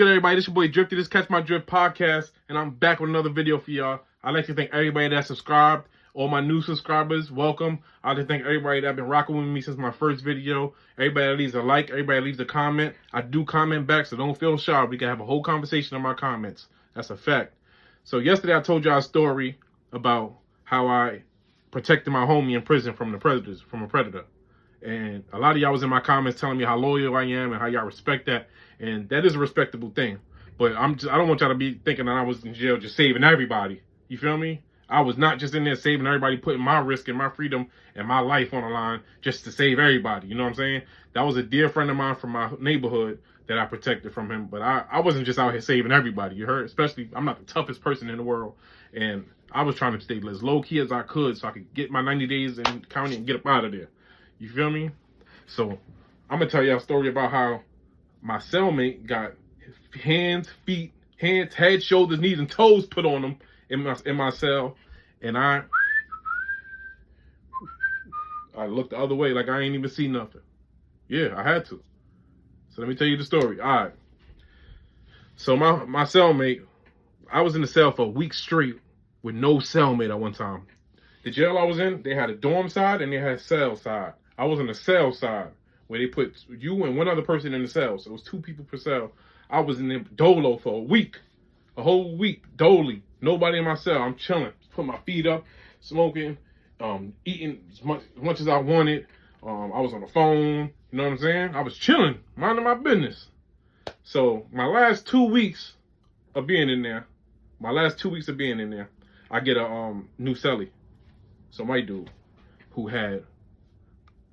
good, everybody? This your boy Drifty. This Catch My Drift podcast, and I'm back with another video for y'all. I'd like to thank everybody that subscribed, all my new subscribers, welcome. I'd like to thank everybody that's been rocking with me since my first video. Everybody that leaves a like, everybody that leaves a comment. I do comment back, so don't feel shy. We can have a whole conversation on my comments. That's a fact. So yesterday I told y'all a story about how I protected my homie in prison from a predator. And a lot of y'all was in my comments telling me how loyal I am and how y'all respect that. And that is a respectable thing. But I don't want y'all to be thinking that I was in jail just saving everybody. You feel me? I was not just in there saving everybody, putting my risk and my freedom and my life on the line just to save everybody. You know what I'm saying? That was a dear friend of mine from my neighborhood that I protected from him. But I wasn't just out here saving everybody. You heard? Especially, I'm not the toughest person in the world. And I was trying to stay as low-key as I could so I could get my 90 days in county and get up out of there. You feel me? So I'm going to tell y'all a story about how my cellmate got hands, feet, head, shoulders, knees, and toes put on him in my cell. And I looked the other way like I ain't even see nothing. Yeah, I had to. So let me tell you the story. All right. So my cellmate, I was in the cell for a week straight with no cellmate at one time. The jail I was in, they had a dorm side and they had a cell side. I was in the cell side where they put you and one other person in the cell. So it was 2 people per cell. I was in the dolo for a week. A whole week, dolly. Nobody in my cell. I'm chilling. Put my feet up, smoking, eating as much as I wanted. I was on the phone. You know what I'm saying? I was chilling, minding my business. So my last 2 weeks of being in there, I get a new cellie. So my dude who had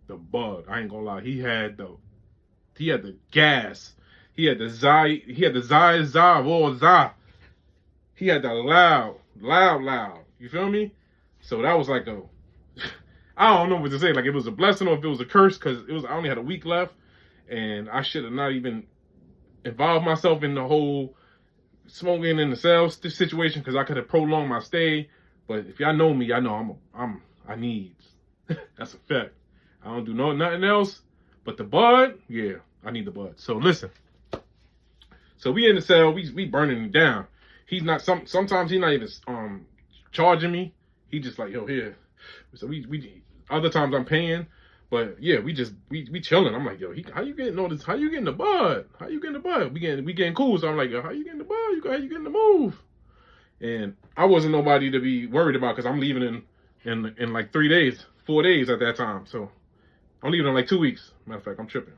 the bug, I ain't gonna lie, he had the gas, he had the zai of all za. He had the loud. You feel me? So that was like I don't know what to say. Like, it was a blessing or if it was a curse, because I only had a week left, and I should have not even involved myself in the whole smoking in the cell situation, because I could have prolonged my stay. But if y'all know me, y'all know I need. That's a fact. I don't do nothing else. But the bud, yeah, I need the bud. So listen. So we in the cell, we burning it down. He's not sometimes he's not even charging me. He just like, yo, here. So we other times I'm paying. But yeah, we chilling. I'm like, yo, how you getting all this? How you getting the bud? How you getting the bud? We getting cool. So I'm like, yo, how you getting the bud? How you getting the move? And I wasn't nobody to be worried about, because I'm leaving in like 4 days at that time. So I'm leaving in like 2 weeks. Matter of fact, I'm tripping.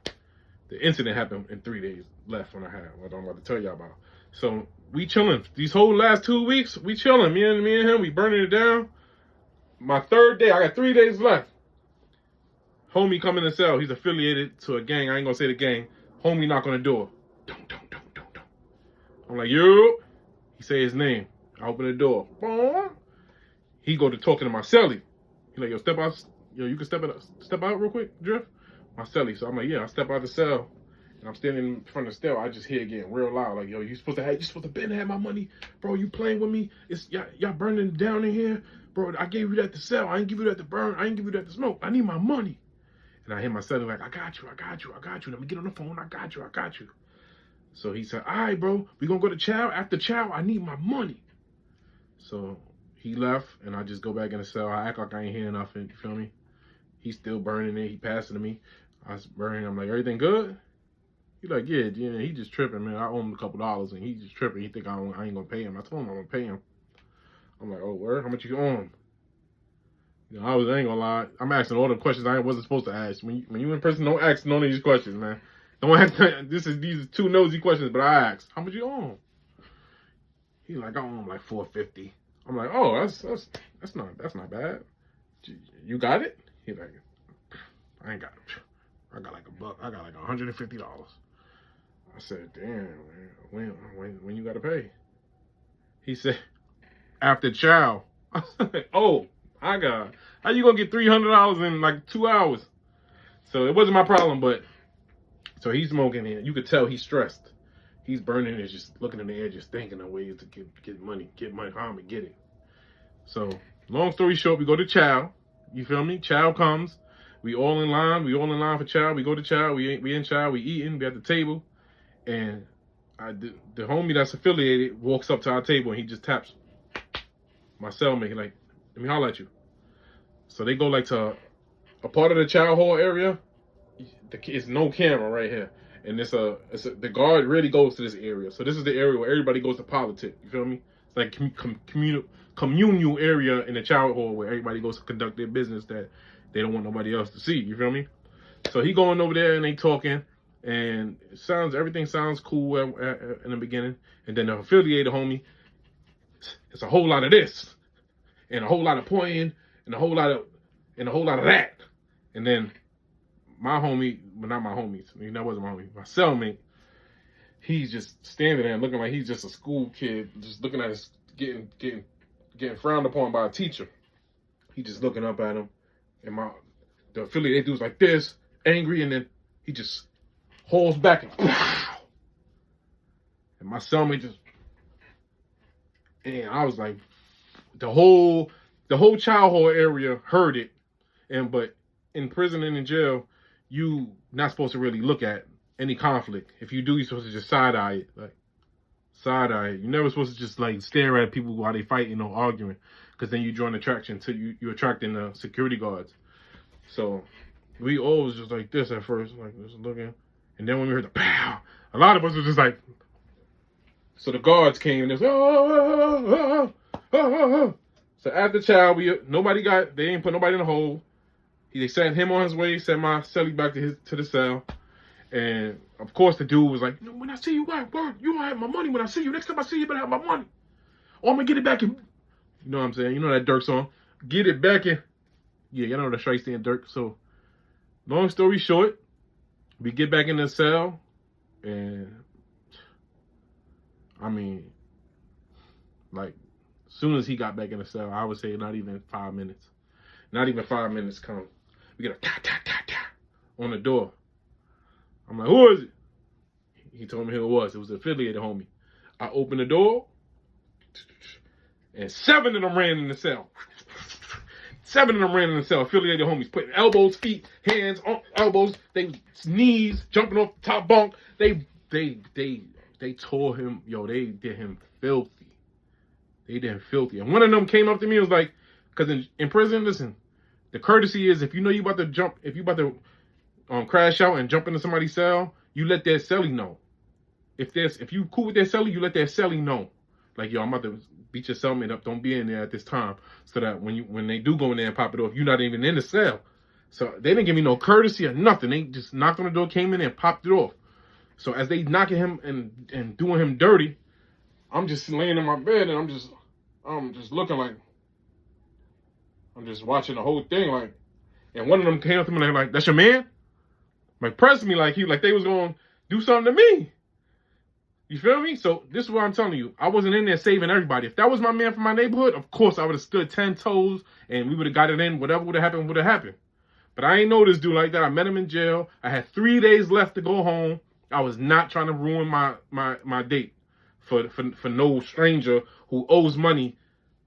The incident happened in 3 days left when I had what I'm about to tell y'all about. So we chilling. These whole last 2 weeks, we chilling. Me and him, we burning it down. My 3rd day, I got 3 days left. Homie come in the cell. He's affiliated to a gang. I ain't gonna say the gang. Homie knock on the door. Don't. I'm like, yo. He say his name. I open the door. He go to talking to my cellie. He like, yo, step out. Yo, you can step out real quick, Drift. My cellie. So I'm like, yeah. I step out the cell, and I'm standing in front of the stair. I just hear it getting real loud. Like, yo, you supposed to been have my money, bro. You playing with me? It's y'all burning it down in here, bro. I gave you that to sell. I ain't give you that to burn. I ain't give you that to smoke. I need my money. And I hear my cellie like, I got you. Let me get on the phone. I got you. So he said, all right, bro. We gonna go to chow. After chow, I need my money. So he left, and I just go back in the cell. I act like I ain't hearing nothing. You feel me? He's still burning it. He passing to me. I was burning. I'm like, everything good? He like, yeah. He just tripping, man. I owe him a couple dollars, and he just tripping. He think I ain't gonna pay him. I told him I'm gonna pay him. I'm like, oh, word? How much you owe him? You know, I ain't gonna lie. I'm asking all the questions I wasn't supposed to ask. When you in prison, don't ask none of these questions, man. Don't ask. These are 2 nosy questions, but I asked, how much you owe him? He like, I owe him like $450. I'm like, oh, that's not bad. You got it? He like, I ain't got it. I got like $1. I got like $150. I said, damn, man, when you gotta pay? He said, after chow. I said, oh, I got it. How you gonna get $300 in like 2 hours? So it wasn't my problem, but so he's smoking it. You could tell he's stressed. He's burning it, just looking in the air, just thinking of ways to get money, how I'm gonna get it. So long story short, we go to chow. You feel me? Chow comes. We all in line. We all in line for chow. We go to chow. We in chow. We eating. We at the table, and the homie that's affiliated walks up to our table and he just taps my cellmate, like, let me holler at you. So they go like to a part of the child hall area. It's no camera right here, and the guard really goes to this area. So this is the area where everybody goes to politic. You feel me? It's like communal area in the child hall where everybody goes to conduct their business that they don't want nobody else to see. You feel me? So he going over there and they talking, and everything sounds cool in the beginning, and then the affiliated homie, it's a whole lot of this, and a whole lot of pointing, and a whole lot of that, and then my homie, but not my homies. I mean, that wasn't my homie. My cellmate, he's just standing there looking like he's just a school kid, just looking at us getting frowned upon by a teacher. He just looking up at him, and the affiliate dude's like this, angry, and then he just hauls back and my cellmate just, and I was like, the whole child hall area heard it, but in prison and in jail, you not supposed to really look at any conflict. If you do, you're supposed to just side-eye it. Like, side-eye it. You're never supposed to just, like, stare at people while they fighting or arguing, because then you draw an attraction to you're attracting the security guards. So we all was just like this at first, like, just looking. And then when we heard the pow, a lot of us was just like, so the guards came and they was, oh. So after child, they ain't put nobody in the hole. They sent him on his way, sent my cellie back to the cell. And of course the dude was like, when I see you, you don't have my money when I see you. Next time I see you, you better have my money. Or I'm gonna get it back in. You know what I'm saying? You know that Dirk song? Get it back in. Yeah, y'all know the Shiesty and Dirk. So long story short, we get back in the cell, and I mean, like, as soon as he got back in the cell, I would say not even 5 minutes. Not even 5 minutes come. We get a ta on the door. I'm like, who is it? He told me who it was. It was an affiliated homie. I opened the door, and 7 of them ran in the cell. 7 of them ran in the cell. Affiliated homies, putting elbows, feet, hands on elbows, knees, jumping off the top bunk. They tore him. Yo, they did him filthy. They did him filthy. And one of them came up to me and was like, because in prison, listen, the courtesy is if you know you about to jump, if you about to crash out and jump into somebody's cell, you let their cellie know. If you cool with their cellie, you let their cellie know. Like, yo, I'm about to beat your cellmate up. Don't be in there at this time. So that when they do go in there and pop it off, you're not even in the cell. So they didn't give me no courtesy or nothing. They just knocked on the door, came in there and popped it off. So as they knocking him and doing him dirty, I'm just laying in my bed and I'm just looking like, I'm just watching the whole thing, like, and one of them came up to me like, that's your man? Like, pressed me like they was going to do something to me. You feel me? So this is what I'm telling you. I wasn't in there saving everybody. If that was my man from my neighborhood, of course I would have stood 10 toes and we would have got it in. Whatever would have happened. But I ain't know this dude like that. I met him in jail. I had 3 days left to go home. I was not trying to ruin my date for no stranger who owes money.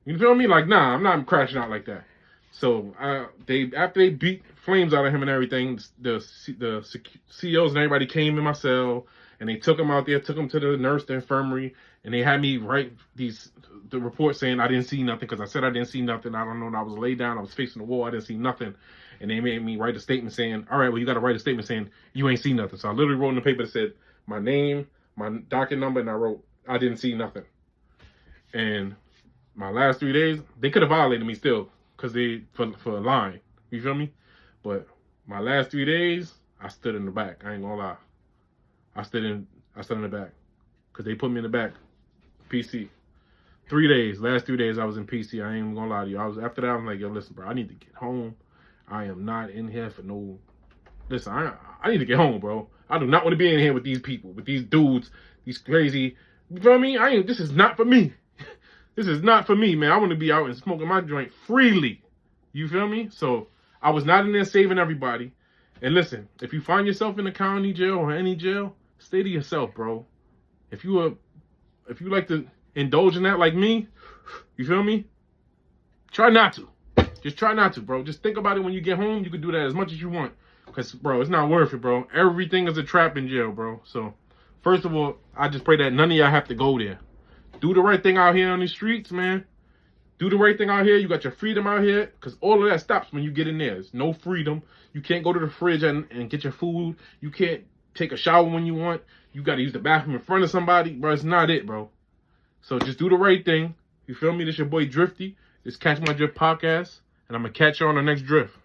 You feel me? Like, nah, I'm not crashing out like that. So after they beat flames out of him and everything, the CEOs and everybody came in my cell and they took him out there, took him to the infirmary, and they had me write the report saying I didn't see nothing because I said I didn't see nothing. I don't know. I was laid down. I was facing the wall. I didn't see nothing. And they made me write a statement saying, all right, well, you got to write a statement saying you ain't see nothing. So I literally wrote in the paper that said my name, my docket number, and I wrote I didn't see nothing. And my last 3 days, they could have violated me still because for lying. You feel me? But my last 3 days, I stood in the back. I ain't gonna lie. I stood in the back because they put me in the back. PC. 3 days. Last 3 days, I was in PC. I ain't even gonna lie to you. After that, I'm like, yo, listen, bro, I need to get home. I am not in here for no. Listen, I need to get home, bro. I do not want to be in here with these people, with these dudes, these crazy. You feel me? This is not for me. This is not for me, man. I want to be out and smoking my joint freely. You feel me? So I was not in there saving everybody. And listen, if you find yourself in a county jail or any jail, stay to yourself, bro. If you like to indulge in that like me, you feel me? Try not to. Just try not to, bro. Just think about it when you get home. You can do that as much as you want. Because, bro, it's not worth it, bro. Everything is a trap in jail, bro. So First of all, I just pray that none of y'all have to go there. Do the right thing out here on these streets, man. Do the right thing out here. You got your freedom out here, because all of that stops when you get in there. There's no freedom. You can't go to the fridge and get your food. You can't take a shower when you want. You got to use the bathroom in front of somebody. Bro, it's not it, bro. So just do the right thing. You feel me? This your boy Drifty. This Catch My Drift podcast. And I'm going to catch you on the next drift.